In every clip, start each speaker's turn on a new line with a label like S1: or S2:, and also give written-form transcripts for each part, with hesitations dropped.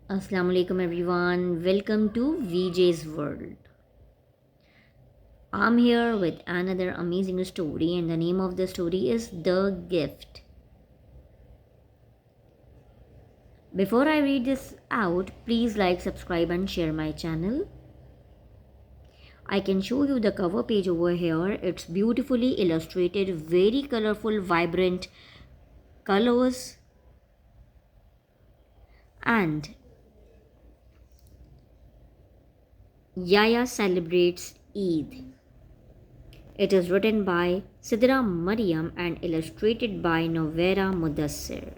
S1: Assalamu alaikum everyone. Welcome to VJ's World. I'm here with another amazing story, and the name of the story is The Gift. Before I read this out, please like, subscribe, and share my channel. I can show you the cover page over here. It's beautifully illustrated, very colorful, vibrant colors, and Yaya celebrates Eid. It is written by Sidra Mariam and illustrated by Novera Mudassir.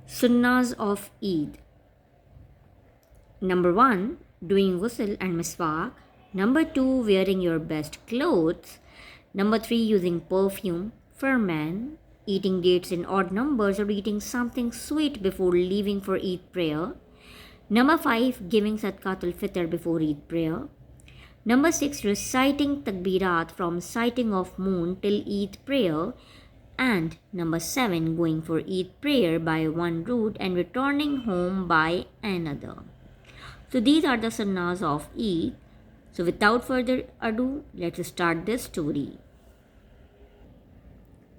S1: Sunnahs of Eid. Number 1. Doing ghusl and miswak. Number 2. Wearing your best clothes. Number 3. Using perfume for men. Eating dates in odd numbers or eating something sweet before leaving for Eid prayer. Number 5. Giving Sadqatul Fitr before Eid prayer. Number 6. Reciting Takbirat from sighting of moon till Eid prayer. And number 7. Going for Eid prayer by one route and returning home by another. So these are the sunnahs of Eid. So without further ado, let's start this story.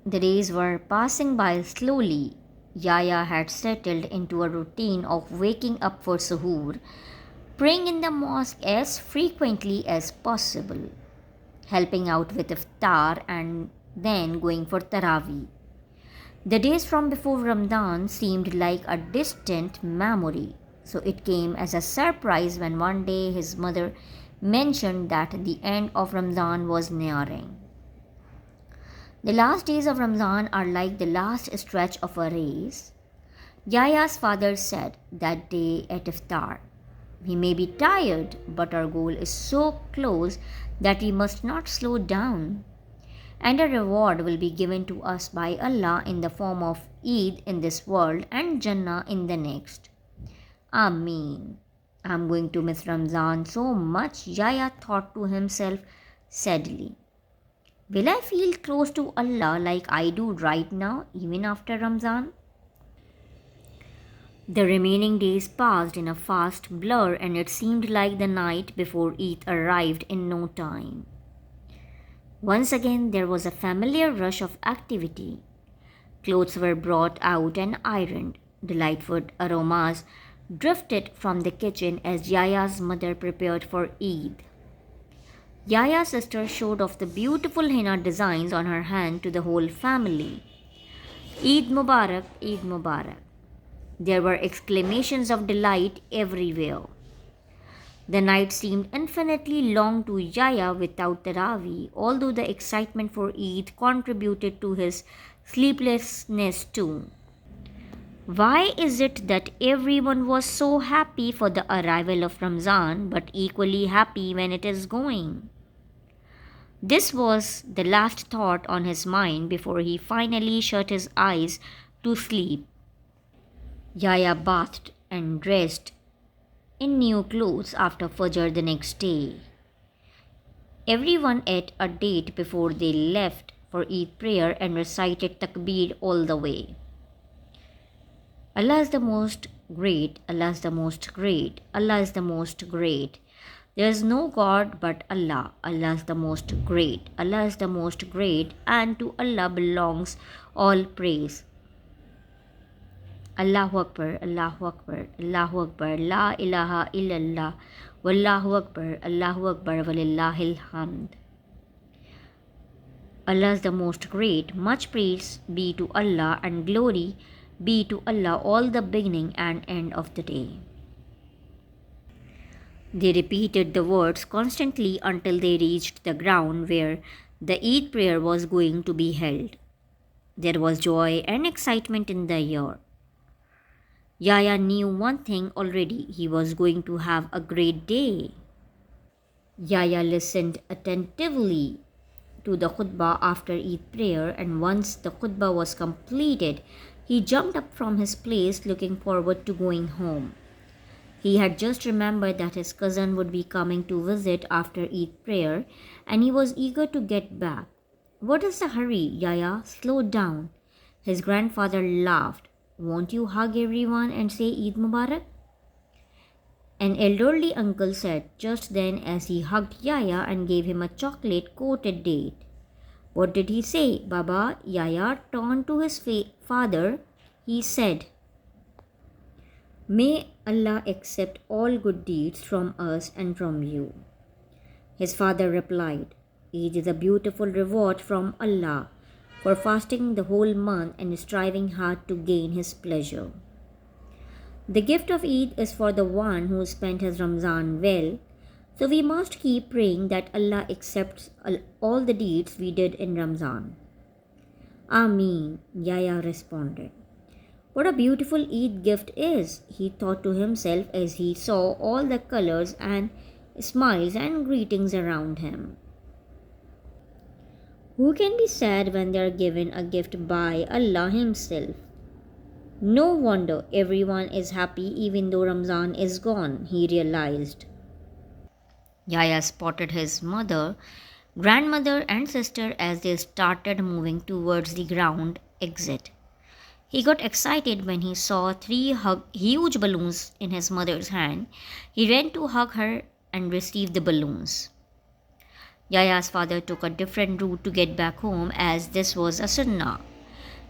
S1: The days were passing by slowly. Yaya had settled into a routine of waking up for suhoor, praying in the mosque as frequently as possible, helping out with iftar and then going for Taraweeh. The days from before Ramadan seemed like a distant memory, so it came as a surprise when one day his mother mentioned that the end of Ramadan was nearing. The last days of Ramadan are like the last stretch of a race. Yaya's father said that day at iftar, "We may be tired, but our goal is so close that we must not slow down. And a reward will be given to us by Allah in the form of Eid in this world and Jannah in the next. Ameen. I'm going to miss Ramzan so much," Yaya thought to himself sadly. "Will I feel close to Allah like I do right now, even after Ramzan?" The remaining days passed in a fast blur, and it seemed like the night before Eid arrived in no time. Once again, there was a familiar rush of activity. Clothes were brought out and ironed. Delightful aromas drifted from the kitchen as Yaya's mother prepared for Eid. Yaya's sister showed off the beautiful henna designs on her hand to the whole family. "Eid Mubarak, Eid Mubarak." There were exclamations of delight everywhere. The night seemed infinitely long to Yaya without Taraweeh, although the excitement for Eid contributed to his sleeplessness too. Why is it that everyone was so happy for the arrival of Ramzan but equally happy when it is going? This was the last thought on his mind before he finally shut his eyes to sleep. Yaya bathed and dressed in new clothes after Fajr the next day. Everyone ate a date before they left for Eid prayer and recited takbir all the way. Allah is the most great, Allah is the most great, Allah is the most great. There is no God but Allah. Allah is the most great, Allah is the most great, and to Allah belongs all praise. Allahu Akbar, Allahu Akbar, Allahu Akbar, La ilaha illallah, Wallahu Akbar, Allahu Akbar, Walillahil hamd. Allah is the most great, much praise be to Allah and glory be to Allah all the beginning and end of the day. They repeated the words constantly until they reached the ground where the Eid prayer was going to be held. There was joy and excitement in the air. Yaya knew one thing already: he was going to have a great day. Yaya listened attentively to the khutbah after Eid prayer, and once the khutbah was completed, he jumped up from his place looking forward to going home. He had just remembered that his cousin would be coming to visit after Eid prayer, and he was eager to get back. What is the hurry, Yaya? Slow down. His grandfather laughed. Won't you hug everyone and say Eid Mubarak? An elderly uncle said just then as he hugged Yaya and gave him a chocolate coated date. What did he say, Baba? Yaya turned to his father. He said, May Allah accept all good deeds from us and from you. His father replied, Eid is a beautiful reward from Allah for fasting the whole month and striving hard to gain His pleasure. The gift of Eid is for the one who spent his Ramzan well, so we must keep praying that Allah accepts all the deeds we did in Ramzan. Ameen, Yaya responded. What a beautiful Eid gift is, he thought to himself as he saw all the colors and smiles and greetings around him. Who can be sad when they are given a gift by Allah Himself? No wonder everyone is happy even though Ramzan is gone, he realized. Yaya spotted his mother, grandmother, and sister as they started moving towards the ground exit. He got excited when he saw three huge balloons in his mother's hand. He ran to hug her and receive the balloons. Yaya's father took a different route to get back home as this was a sunnah.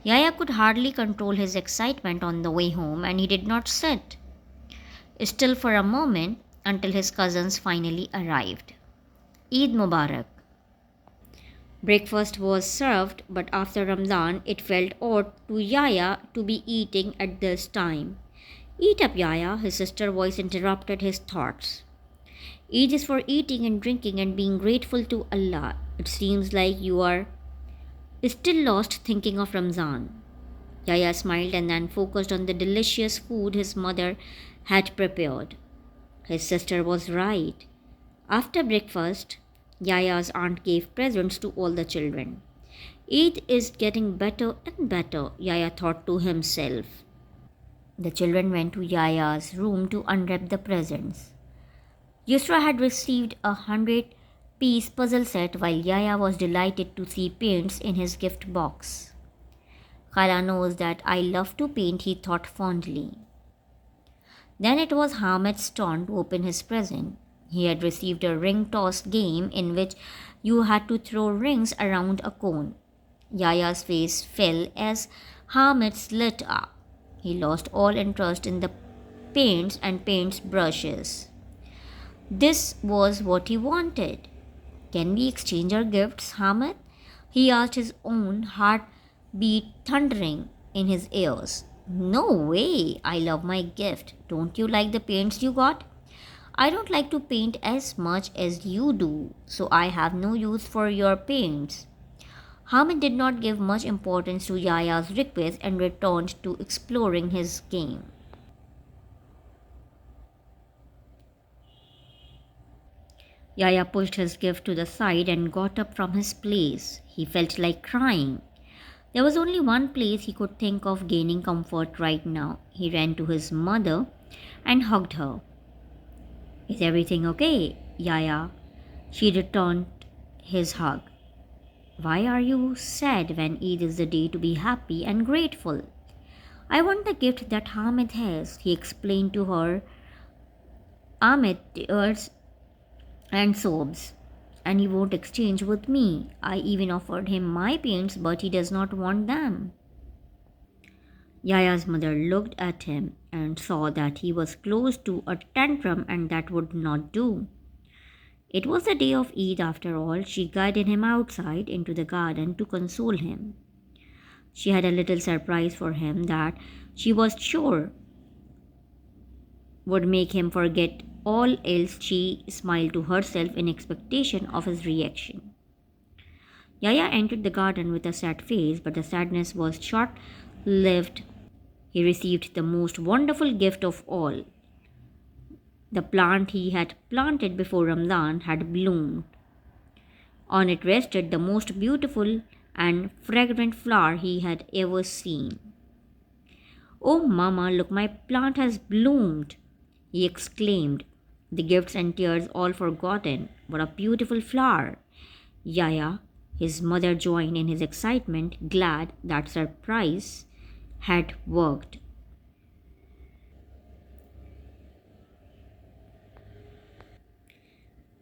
S1: Yaya could hardly control his excitement on the way home and he did not sit still for a moment until his cousins finally arrived. Eid Mubarak. Breakfast was served, but after Ramadan it felt odd to Yaya to be eating at this time. Eat up, Yaya, his sister's voice interrupted his thoughts. Eid is for eating and drinking and being grateful to Allah. It seems like you are still lost thinking of Ramzan. Yaya smiled and then focused on the delicious food his mother had prepared. His sister was right. After breakfast, Yaya's aunt gave presents to all the children. Eid is getting better and better, Yaya thought to himself. The children went to Yaya's room to unwrap the presents. Yusra had received 100-piece puzzle set while Yaya was delighted to see paints in his gift box. Khala knows that I love to paint, he thought fondly. Then it was Hamid's turn to open his present. He had received a ring toss game in which you had to throw rings around a cone. Yaya's face fell as Hamid lit up. He lost all interest in the paints and paint brushes. This was what he wanted. Can we exchange our gifts, Hamid? He asked, his own heart beat thundering in his ears. No way, I love my gift. Don't you like the paints you got? I don't like to paint as much as you do, so I have no use for your paints. Hamid did not give much importance to Yaya's request and returned to exploring his game. Yaya pushed his gift to the side and got up from his place. He felt like crying. There was only one place he could think of gaining comfort right now. He ran to his mother and hugged her. Is everything okay, Yaya? She returned his hug. Why are you sad when Eid is the day to be happy and grateful? I want the gift that Hamid has, he explained to her. Amid tears and sobs. And he won't exchange with me. I even offered him my paints, but he does not want them. Yaya's mother looked at him and saw that he was close to a tantrum and that would not do. It was the day of Eid after all. She guided him outside into the garden to console him. She had a little surprise for him that she was sure would make him forget all else. She smiled to herself in expectation of his reaction. Yaya entered the garden with a sad face, but the sadness was short-lived. He received the most wonderful gift of all. The plant he had planted before Ramadan had bloomed. On it rested the most beautiful and fragrant flower he had ever seen. Oh, Mama, look, my plant has bloomed. he exclaimed, the gifts and tears all forgotten. What a beautiful flower! Yaya, his mother, joined in his excitement, glad that surprise had worked.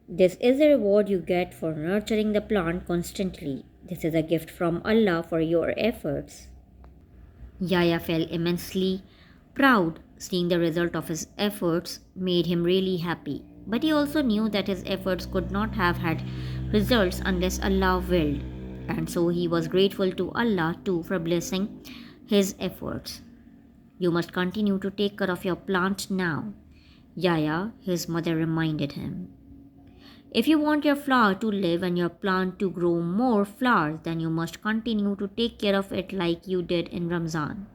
S1: This is the reward you get for nurturing the plant constantly. This is a gift from Allah for your efforts. Yaya felt immensely proud. Seeing the result of his efforts made him really happy. But he also knew that his efforts could not have had results unless Allah willed. And so he was grateful to Allah too for blessing his efforts. You must continue to take care of your plant now, Yaya, his mother reminded him. If you want your flower to live and your plant to grow more flowers, then you must continue to take care of it like you did in Ramzan.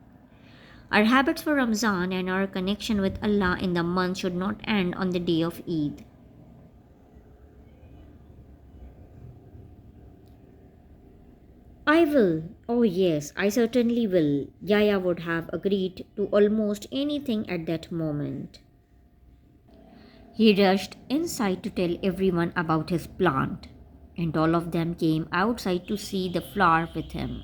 S1: Our habits for Ramzan and our connection with Allah in the month should not end on the day of Eid. I will. Oh, yes, I certainly will. Yaya would have agreed to almost anything at that moment. He rushed inside to tell everyone about his plant, and all of them came outside to see the flower with him.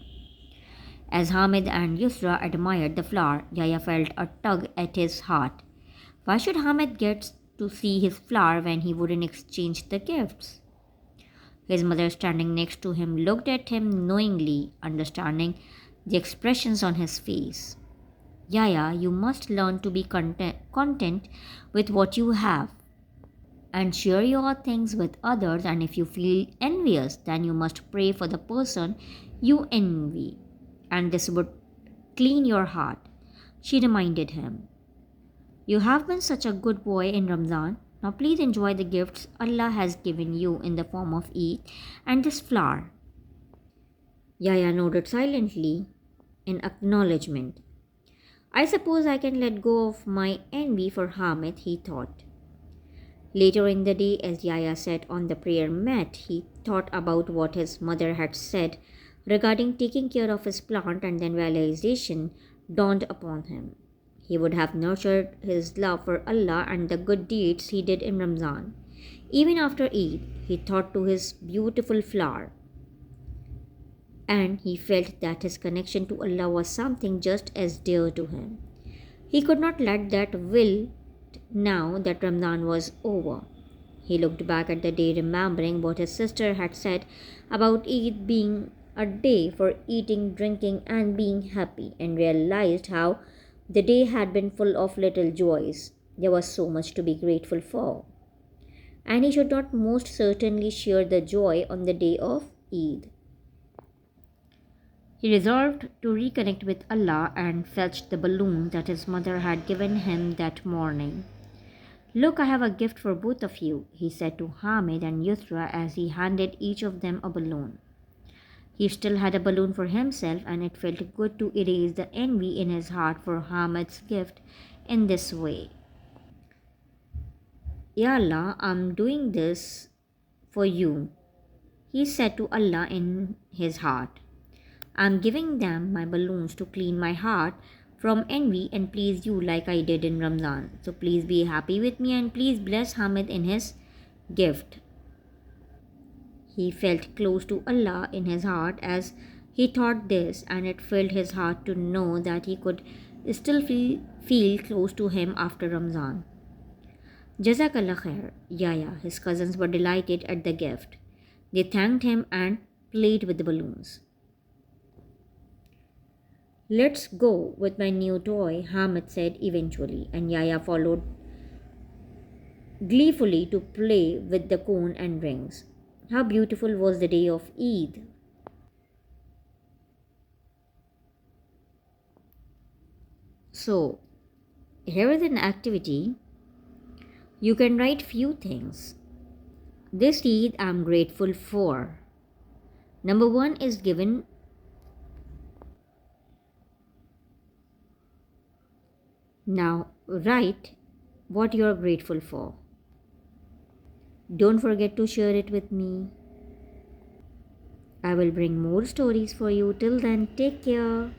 S1: As Hamid and Yusra admired the flower, Yaya felt a tug at his heart. Why should Hamid get to see his flower when he wouldn't exchange the gifts? His mother, standing next to him, looked at him knowingly, understanding the expressions on his face. Yaya, you must learn to be content with what you have and share your things with others. And if you feel envious, then you must pray for the person you envy, and this would clean your heart. She reminded him, you have been such a good boy in Ramadan. Now please enjoy the gifts Allah has given you in the form of Eid and this flower. Yaya nodded silently in acknowledgement. I suppose I can let go of my envy for Hamid, he thought. Later in the day, as Yaya sat on the prayer mat, he thought about what his mother had said regarding taking care of his plant, and then realization dawned upon him. He would have nurtured his love for Allah and the good deeds he did in Ramzan. Even after Eid, he thought to his beautiful flower, and he felt that his connection to Allah was something just as dear to him. He could not let that will now that Ramadan was over. He looked back at the day, remembering what his sister had said about Eid being a day for eating, drinking, and being happy, and realized how the day had been full of little joys. There was so much to be grateful for, and he should not most certainly share the joy on the day of Eid. He resolved to reconnect with Allah and fetched the balloon that his mother had given him that morning. Look, I have a gift for both of you, he said to Hamid and Yusra as he handed each of them a balloon. He still had a balloon for himself, and it felt good to erase the envy in his heart for Hamid's gift in this way. Ya Allah, I'm doing this for you, he said to Allah in his heart. I'm giving them my balloons to clean my heart from envy and please you like I did in Ramadan. So please be happy with me and please bless Hamid in his gift. He felt close to Allah in his heart as he thought this, and it filled his heart to know that he could still feel close to him after Ramzan. Jazakallah khair, Yaya. His cousins were delighted at the gift. They thanked him and played with the balloons. Let's go with my new toy, Hamid said eventually, and Yaya followed gleefully to play with the cone and rings. How beautiful was the day of Eid! So, here is an activity. You can write few things. This Eid I'm grateful for. Number 1 is given. Now write what you are grateful for. Don't forget to share it with me. I will bring more stories for you. Till then, take care.